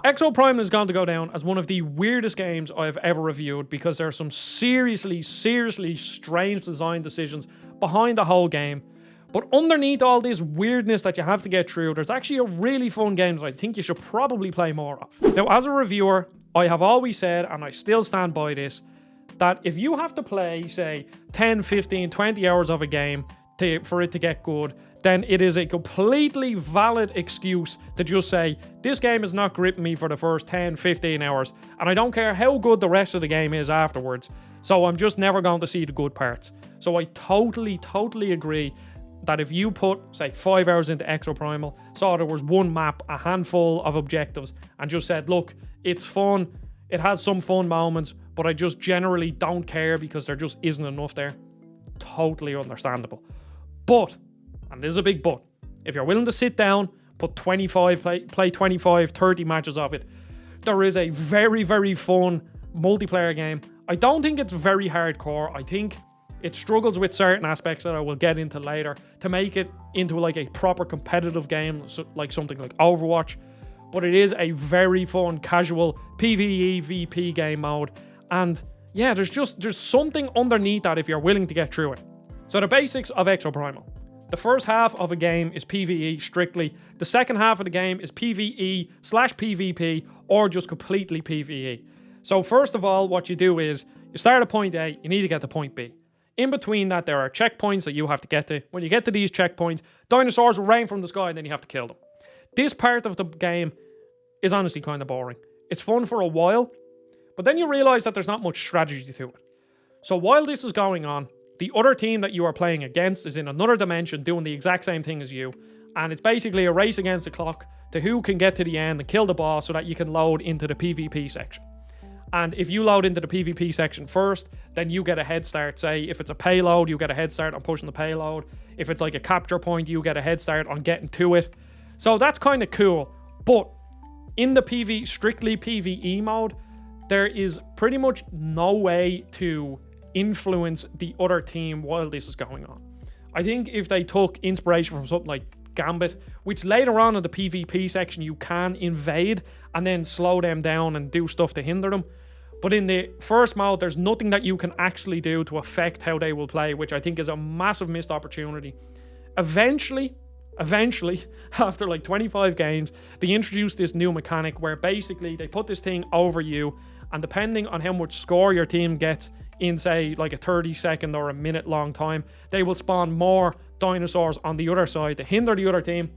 Exoprimal is going to go down as one of the weirdest games I've ever reviewed because there are some seriously strange design decisions behind the whole game. But underneath all this weirdness that you have to get through, there's actually a really fun game that I think you should probably play more of. Now, as a reviewer, I have always said, and I still stand by this, that if you have to play, say, 10, 15, 20 hours of a game for it to get good, then it is a completely valid excuse to just say, this game is not gripping me for the first 10, 15 hours, and I don't care how good the rest of the game is afterwards, so I'm just never going to see the good parts. So I totally agree that if you put, say, 5 hours into Exoprimal, saw there was one map, a handful of objectives, and just said, look, it's fun, it has some fun moments, but I just generally don't care because there just isn't enough there. Totally understandable. But, and this is a big but, if you're willing to sit down, put 25, play 25, 30 matches of it, there is a very fun multiplayer game. I don't think it's very hardcore. I think it struggles with certain aspects that I will get into later to make it into like a proper competitive game, like something like Overwatch. But it is a very fun, casual PvE VP game mode. And yeah, there's something underneath that if you're willing to get through it. So the basics of Exoprimal. The first half of a game is PvE strictly. The second half of the game is PvE/PvP or just completely PvE. So first of all, what you do is you start at point A, you need to get to point B. In between that, there are checkpoints that you have to get to. When you get to these checkpoints, dinosaurs will rain from the sky and then you have to kill them. This part of the game is honestly kind of boring. It's fun for a while, but then you realize that there's not much strategy to it. So while this is going on, the other team that you are playing against is in another dimension doing the exact same thing as you, and it's basically a race against the clock to who can get to the end and kill the boss so that you can load into the PvP section. And if you load into the PvP section first, then you get a head start. Say, if it's a payload, you get a head start on pushing the payload. If it's like a capture point, you get a head start on getting to it. So that's kind of cool. But in the strictly PvE mode, there is pretty much no way to influence the other team while this is going on. I think if they took inspiration from something like Gambit, which later on in the PvP section you can invade and then slow them down and do stuff to hinder them. But in the first mode, there's nothing that you can actually do to affect how they will play, which I think is a massive missed opportunity. Eventually, after like 25 games, they introduced this new mechanic where basically they put this thing over you, and depending on how much score your team gets in, say, like a 30-second or a minute-long time, they will spawn more dinosaurs on the other side to hinder the other team,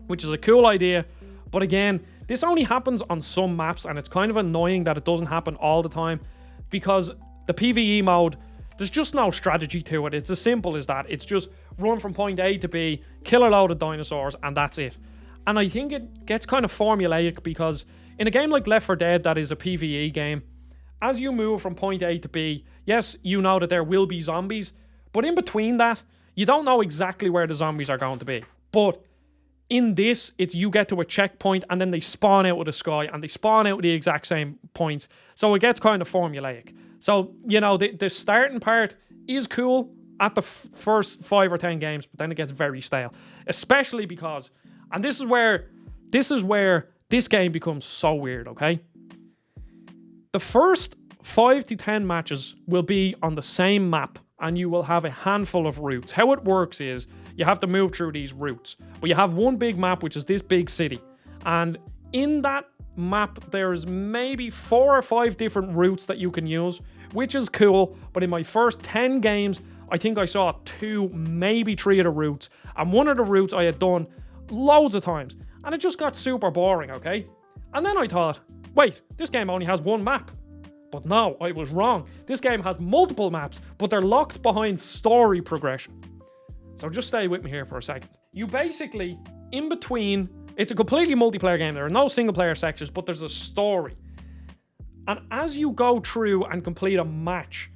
which is a cool idea. But again, this only happens on some maps, and it's kind of annoying that it doesn't happen all the time, because the PvE mode, there's just no strategy to it. It's as simple as that. It's just run from point A to B, kill a load of dinosaurs, and that's it. And I think it gets kind of formulaic because in a game like Left 4 Dead that is a PvE game, as you move from point A to B, yes, you know that there will be zombies, but in between that, you don't know exactly where the zombies are going to be. But in this, it's you get to a checkpoint and then they spawn out of the sky and they spawn out at the exact same points. So it gets kind of formulaic. So, you know, the starting part is cool at the first 5 or 10 games, but then it gets very stale. Especially because, and this is where this game becomes so weird, okay? The first 5 to 10 matches will be on the same map and you will have a handful of routes. How it works is you have to move through these routes, but you have one big map, which is this big city. And in that map, there's maybe 4 or 5 different routes that you can use, which is cool. But in my first 10 games, I think I saw 2, maybe 3 of the routes. And one of the routes I had done loads of times. And it just got super boring, okay? And then I thought, wait, this game only has one map. But no, I was wrong. This game has multiple maps, but they're locked behind story progression. So just stay with me here for a second. You basically, in between, it's a completely multiplayer game. There are no single player sections, but there's a story. And as you go through and complete a match,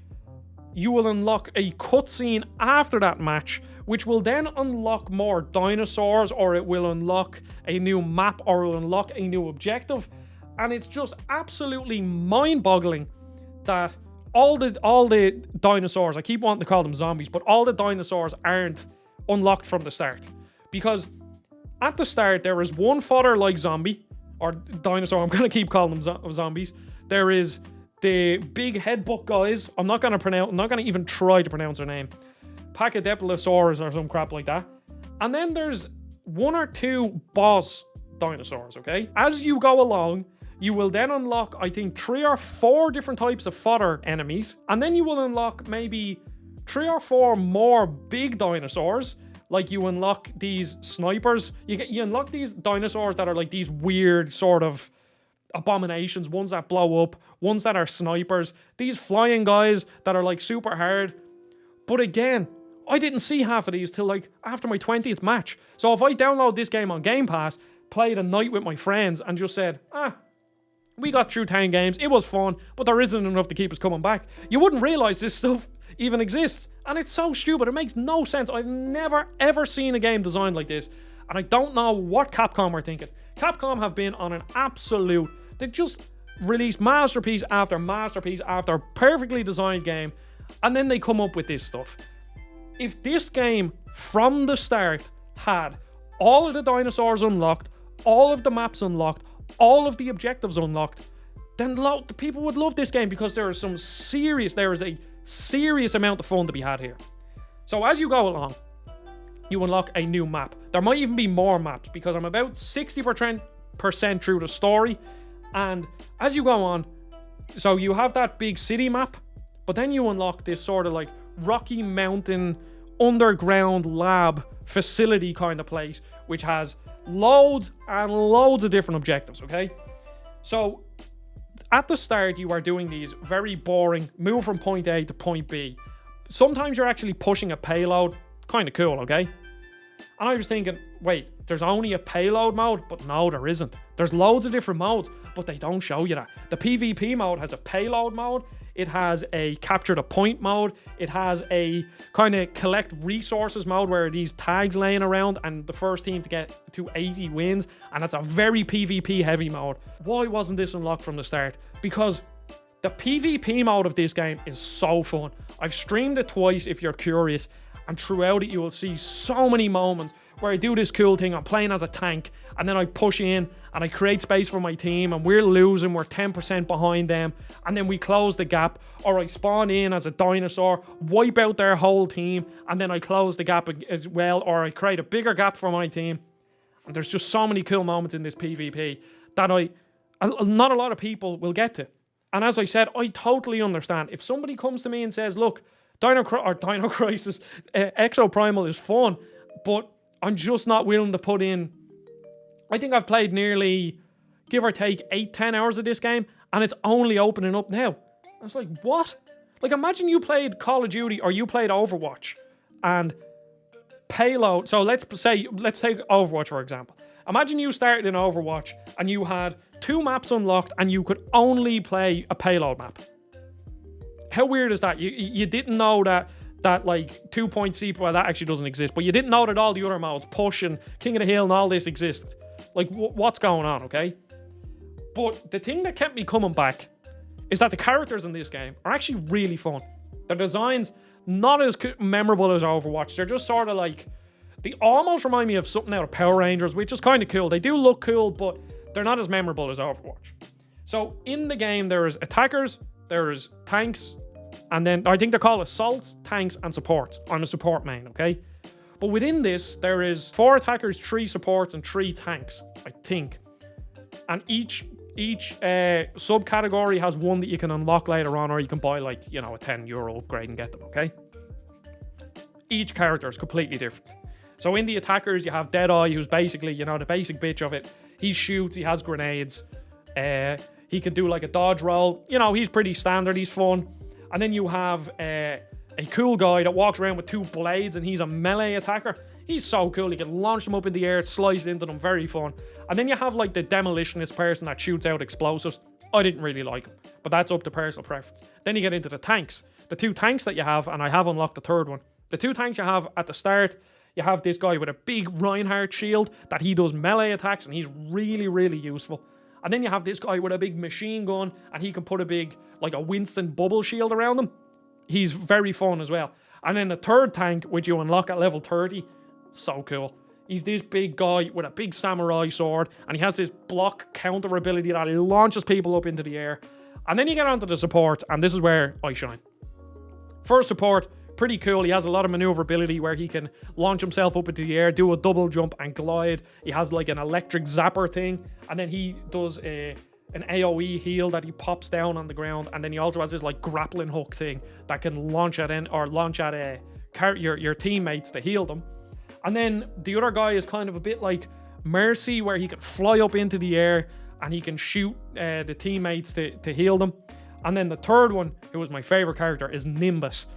you will unlock a cutscene after that match, which will then unlock more dinosaurs, or it will unlock a new map, or it will unlock a new objective. And it's just absolutely mind-boggling that all the dinosaurs, I keep wanting to call them zombies, but all the dinosaurs aren't unlocked from the start. Because at the start, there is one fodder-like zombie, or dinosaur. I'm gonna keep calling them zombies. There is the big headbutt guys. I'm not gonna even try to pronounce their name. Pachycephalosaurus or some crap like that. And then there's 1 or 2 boss dinosaurs, okay? As you go along, you will then unlock, I think, 3 or 4 different types of fodder enemies. And then you will unlock maybe 3 or 4 more big dinosaurs. Like you unlock these snipers. You unlock these dinosaurs that are like these weird sort of abominations. Ones that blow up. Ones that are snipers. These flying guys that are like super hard. But again, I didn't see half of these till like after my 20th match. So if I download this game on Game Pass, played a night with my friends and just said, we got through 10 games, it was fun, but there isn't enough to keep us coming back, you wouldn't realise this stuff even exists. And it's so stupid, it makes no sense. I've never ever seen a game designed like this. And I don't know what Capcom are thinking. Capcom have been on an absolute, they just released masterpiece after masterpiece after perfectly designed game, and then they come up with this stuff. If this game, from the start, had all of the dinosaurs unlocked, all of the maps unlocked, all of the objectives unlocked, then the people would love this game, because there is a serious amount of fun to be had here. So as you go along, you unlock a new map. There might even be more maps, because I'm about 60% through the story. And as you go on, so you have that big city map, but then you unlock this sort of like Rocky Mountain underground lab facility kind of place, which has loads and loads of different objectives, okay? So at the start, you are doing these very boring move from point A to point B. Sometimes you're actually pushing a payload. Kind of cool, okay? And I was thinking, wait, there's only a payload mode? But no, there isn't. There's loads of different modes, but they don't show you that. The PvP mode has a payload mode. It has a capture the point mode. It has a kind of collect resources mode where these tags laying around and the first team to get to 80 wins. And it's a very PvP heavy mode. Why wasn't this unlocked from the start? Because the PvP mode of this game is so fun. I've streamed it twice if you're curious. And throughout it, you will see so many moments where I do this cool thing. I'm playing as a tank, and then I push in and I create space for my team, and we're losing. We're 10% behind them, and then we close the gap. Or I spawn in as a dinosaur, wipe out their whole team, and then I close the gap as well. Or I create a bigger gap for my team. And there's just so many cool moments in this PvP that not a lot of people will get to. And as I said, I totally understand. If somebody comes to me and says, look, Dino Crisis Exoprimal is fun, but I'm just not willing to put in. I think I've played nearly, give or take, 8-10 hours of this game, and it's only opening up now. I was like, what? Like, imagine you played Call of Duty or you played Overwatch and payload. So let's take Overwatch for example. Imagine you started in Overwatch and you had 2 maps unlocked and you could only play a payload map. How weird is that? You didn't know that like 2.C, well, that actually doesn't exist, but you didn't know that all the other modes, Push and King of the Hill and all this existed. Like, what's going on, okay? But the thing that kept me coming back is that the characters in this game are actually really fun. Their designs, not as memorable as Overwatch. They're just sort of like, they almost remind me of something out of Power Rangers, which is kind of cool. They do look cool, but they're not as memorable as Overwatch. So in the game, there's attackers, there's tanks, and then I think they're called assaults, tanks, and supports. I'm a support main, okay? But within this, there is 4 attackers, 3 supports, and 3 tanks, I think. And each subcategory has one that you can unlock later on, or you can buy, like, you know, a €10 upgrade and get them, okay? Each character is completely different. So in the attackers, you have Deadeye, who's basically, you know, the basic bitch of it. He shoots, he has grenades. He can do like a dodge roll. You know, he's pretty standard, he's fun. And then you have a cool guy that walks around with 2 blades and he's a melee attacker. He's so cool. You can launch them up in the air, slice into them, very fun. And then you have like the demolitionist person that shoots out explosives. I didn't really like him, but that's up to personal preference. Then you get into the tanks. The 2 tanks that you have, and I have unlocked the 3rd one. The 2 tanks you have at the start, you have this guy with a big Reinhardt shield that he does melee attacks, and he's really, really useful. And then you have this guy with a big machine gun, and he can put a big, like a Winston bubble shield around him. He's very fun as well. And then the 3rd tank, which you unlock at level 30, so cool. He's this big guy with a big samurai sword, and he has this block counter ability that he launches people up into the air. And then you get onto the supports, and this is where I shine. First support, pretty cool. He has a lot of maneuverability where he can launch himself up into the air, do a double jump and glide. He has like an electric zapper thing, and then he does an AoE heal that he pops down on the ground, and then he also has this like grappling hook thing that can launch at your teammates to heal them. And then the other guy is kind of a bit like Mercy, where he can fly up into the air and he can shoot the teammates to heal them. And then the third one, who was my favorite character, is Nimbus.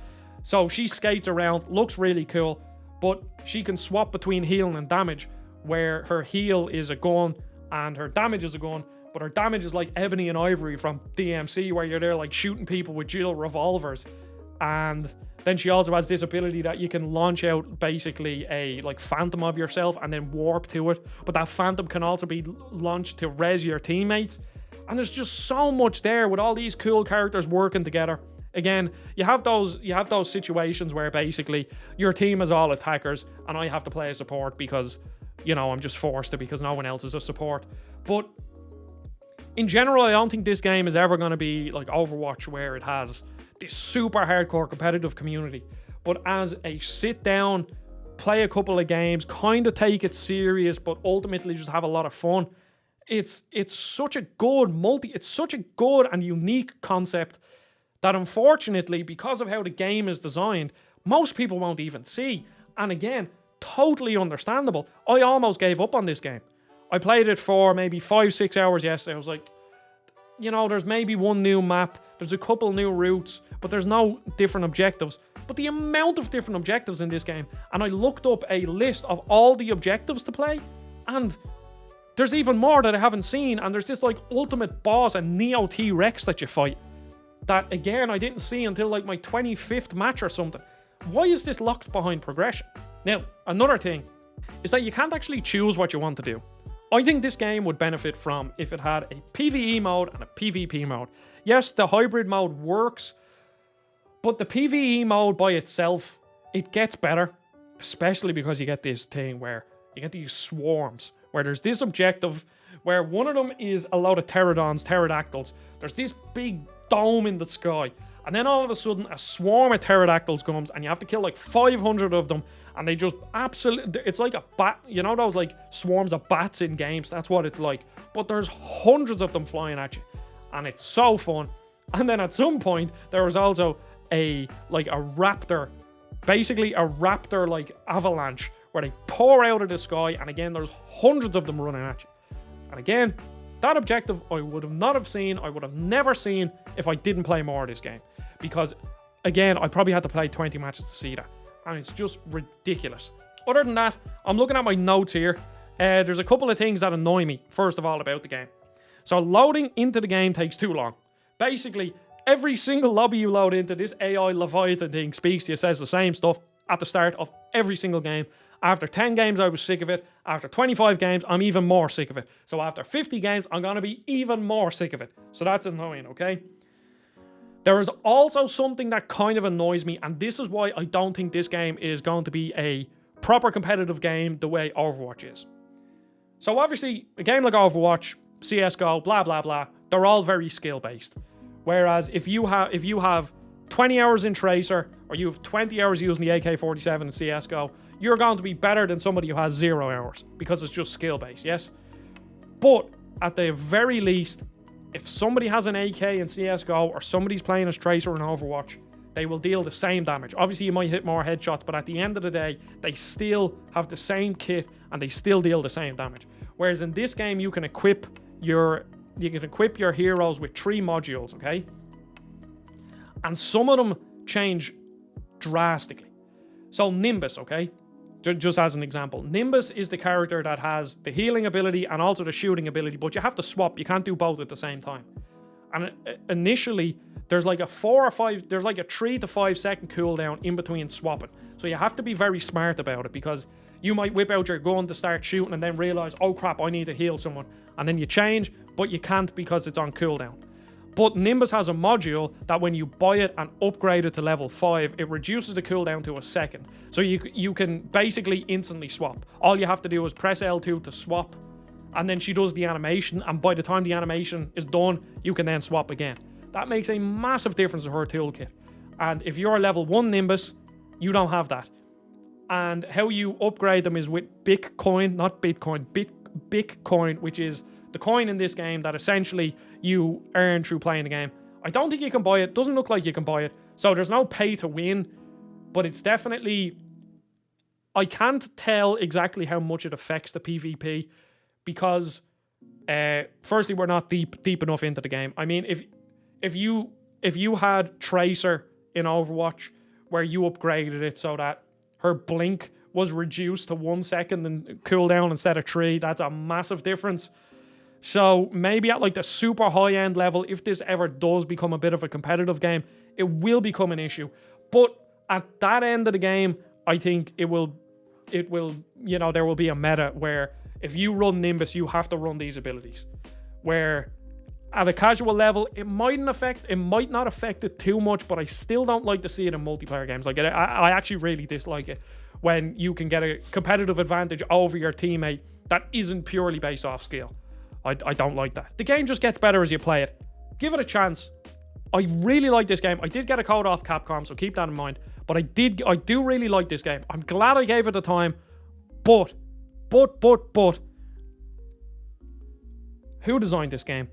So she skates around, looks really cool, but she can swap between healing and damage, where her heal is a gun and her damage is a gun, but her damage is like Ebony and Ivory from DMC, where you're there like shooting people with dual revolvers. And then she also has this ability that you can launch out basically a like phantom of yourself and then warp to it, but that phantom can also be launched to res your teammates. And there's just so much there with all these cool characters working together. Again, you have those situations where basically your team is all attackers and I have to play a support because, you know, I'm just forced to because no one else is a support. But in general, I don't think this game is ever going to be like Overwatch, where it has this super hardcore competitive community. But as a sit down, play a couple of games, kind of take it serious, but ultimately just have a lot of fun, it's such a good it's such a good and unique concept that unfortunately, because of how the game is designed, most people won't even see. And again, totally understandable. I almost gave up on this game. I played it for maybe 5-6 hours yesterday. I was like, you know, there's maybe one new map, there's a couple new routes, but there's no different objectives. But the amount of different objectives in this game, and I looked up a list of all the objectives to play, and there's even more that I haven't seen, and there's this like ultimate boss, a Neo T-Rex that you fight, that again I didn't see until like my 25th match or something. Why is this locked behind progression? Now, another thing is that you can't actually choose what you want to do. I think this game would benefit from if it had a PvE mode and a PvP mode. Yes, the hybrid mode works, but the PvE mode by itself, it gets better, especially because you get this thing where you get these swarms, where there's this objective where one of them is a load of pterodactyls. There's this big dome in the sky, and then all of a sudden a swarm of pterodactyls comes and you have to kill like 500 of them, and they just absolutely, it's like a bat, you know those like swarms of bats in games, that's what it's like, but there's hundreds of them flying at you, and it's so fun. And then at some point there was also a raptor, basically a raptor like avalanche, where they pour out of the sky, and again there's hundreds of them running at you. And again, that objective I would have not have seen, I would have never seen if I didn't play more of this game. Because, again, I probably had to play 20 matches to see that. And it's just ridiculous. Other than that, I'm looking at my notes here. There's a couple of things that annoy me, first of all, about the game. So loading into the game takes too long. Basically, every single lobby you load into, this AI Leviathan thing speaks to you, says the same stuff at the start of every single game. After 10 games, I was sick of it. After 25 games, I'm even more sick of it. So after 50 games, I'm going to be even more sick of it. So that's annoying, okay? There is also something that kind of annoys me, and this is why I don't think this game is going to be a proper competitive game the way Overwatch is. So obviously, a game like Overwatch, CSGO, blah, blah, blah, they're all very skill-based. Whereas if you have 20 hours in Tracer, or you have 20 hours using the AK-47 in CSGO, you're going to be better than somebody who has 0 hours, because it's just skill-based, yes? But at the very least, if somebody has an AK in CSGO, or somebody's playing as Tracer in Overwatch, they will deal the same damage. Obviously, you might hit more headshots, but at the end of the day, they still have the same kit, and they still deal the same damage. Whereas in this game, you can equip your heroes with 3 modules, okay? And some of them change drastically. So Nimbus, okay? Just as an example, Nimbus is the character that has the healing ability and also the shooting ability, but you have to swap. You can't do both at the same time. And initially, there's like a 3 to 5 second cooldown in between swapping. So you have to be very smart about it, because you might whip out your gun to start shooting and then realize, oh crap, I need to heal someone. And then you change, but you can't because it's on cooldown. But Nimbus has a module that when you buy it and upgrade it to level 5, it reduces the cooldown to a second. So you can basically instantly swap. All you have to do is press L2 to swap, and then she does the animation, and by the time the animation is done, you can then swap again. That makes a massive difference to her toolkit. And if you're a level 1 Nimbus, you don't have that. And how you upgrade them is with Bitcoin, not Bitcoin, Bitcoin, which is the coin in this game that essentially you earn through playing the game. I don't think you can buy it. Doesn't look like you can buy it. So there's no pay to win, but it's definitely... I can't tell exactly how much it affects the PvP because, firstly, we're not deep enough into the game. I mean, if you had Tracer in Overwatch where you upgraded it so that her blink was reduced to 1 second and cooldown instead of 3, that's a massive difference. So maybe at like the super high end level, if this ever does become a bit of a competitive game, it will become an issue. But at that end of the game, I think it will, you know, there will be a meta where if you run Nimbus, you have to run these abilities. Where at a casual level, it might not affect it too much, but I still don't like to see it in multiplayer games. Like I actually really dislike it when you can get a competitive advantage over your teammate that isn't purely based off skill. I don't like that. The game just gets better as you play it. Give it a chance. I really like this game. I did get a code off Capcom, so keep that in mind. But I do really like this game. I'm glad I gave it the time. But. Who designed this game?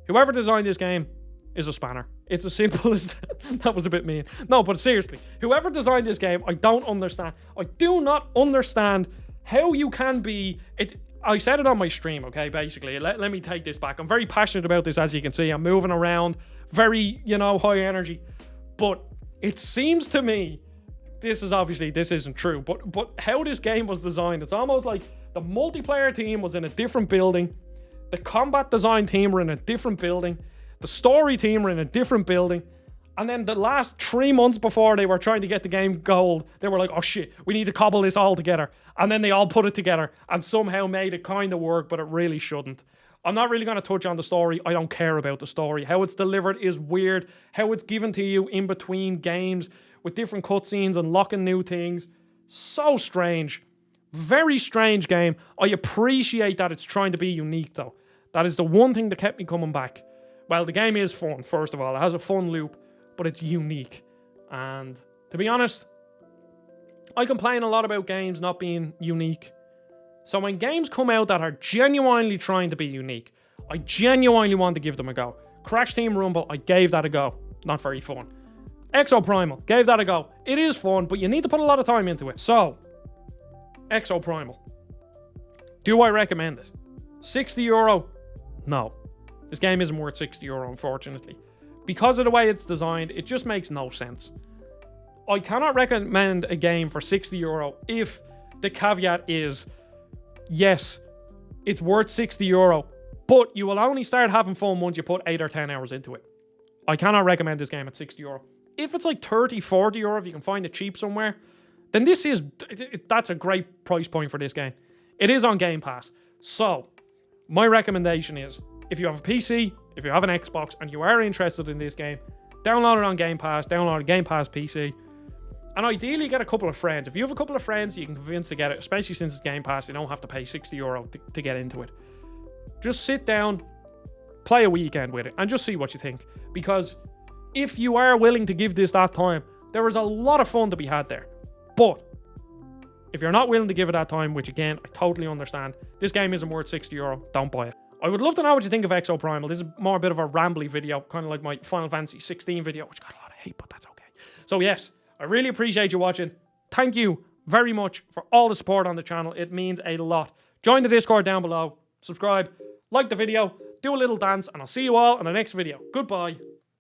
Whoever designed this game is a spanner. It's as simple as that. Was a bit mean. No, but seriously, whoever designed this game, I don't understand. I do not understand how you can be... I said it on my stream, okay, basically. Let me take this back. I'm very passionate about this, as you can see. I'm moving around. Very, high energy. But it seems to me, this isn't true, but how this game was designed, it's almost like the multiplayer team was in a different building. The combat design team were in a different building. The story team were in a different building. And then the last 3 months before they were trying to get the game gold, they were like, oh shit, we need to cobble this all together. And then they all put it together and somehow made it kind of work, but it really shouldn't. I'm not really going to touch on the story. I don't care about the story. How it's delivered is weird. How it's given to you in between games with different cutscenes and locking new things. So strange. Very strange game. I appreciate that it's trying to be unique though. That is the one thing that kept me coming back. Well, the game is fun, first of all. It has a fun loop, but it's unique. And to be honest, I complain a lot about games not being unique. So when games come out that are genuinely trying to be unique, I genuinely want to give them a go. Crash Team Rumble, I gave that a go. Not very fun. Exoprimal, gave that a go. It is fun, but you need to put a lot of time into it. So, Exoprimal. Do I recommend it? €60? No. This game isn't worth €60, unfortunately. Because of the way it's designed, it just makes no sense. I cannot recommend a game for €60 if the caveat is, yes, it's worth €60, but you will only start having fun once you put 8 or 10 hours into it. I cannot recommend this game at €60. If it's like €30, €40, if you can find it cheap somewhere, then that's a great price point for this game. It is on Game Pass. So, my recommendation is, if you have a PC, if you have an Xbox, and you are interested in this game, download it on Game Pass, download a Game Pass PC, and ideally get a couple of friends. If you have a couple of friends you can convince to get it, especially since it's Game Pass, you don't have to pay €60 to get into it. Just sit down, play a weekend with it, and just see what you think. Because if you are willing to give this that time, there is a lot of fun to be had there. But if you're not willing to give it that time, which again, I totally understand, this game isn't worth €60, don't buy it. I would love to know what you think of Exoprimal. This is more a bit of a rambly video, kind of like my Final Fantasy 16 video, which got a lot of hate, but that's okay. So yes, I really appreciate you watching. Thank you very much for all the support on the channel. It means a lot. Join the Discord down below, subscribe, like the video, do a little dance, and I'll see you all in the next video. Goodbye.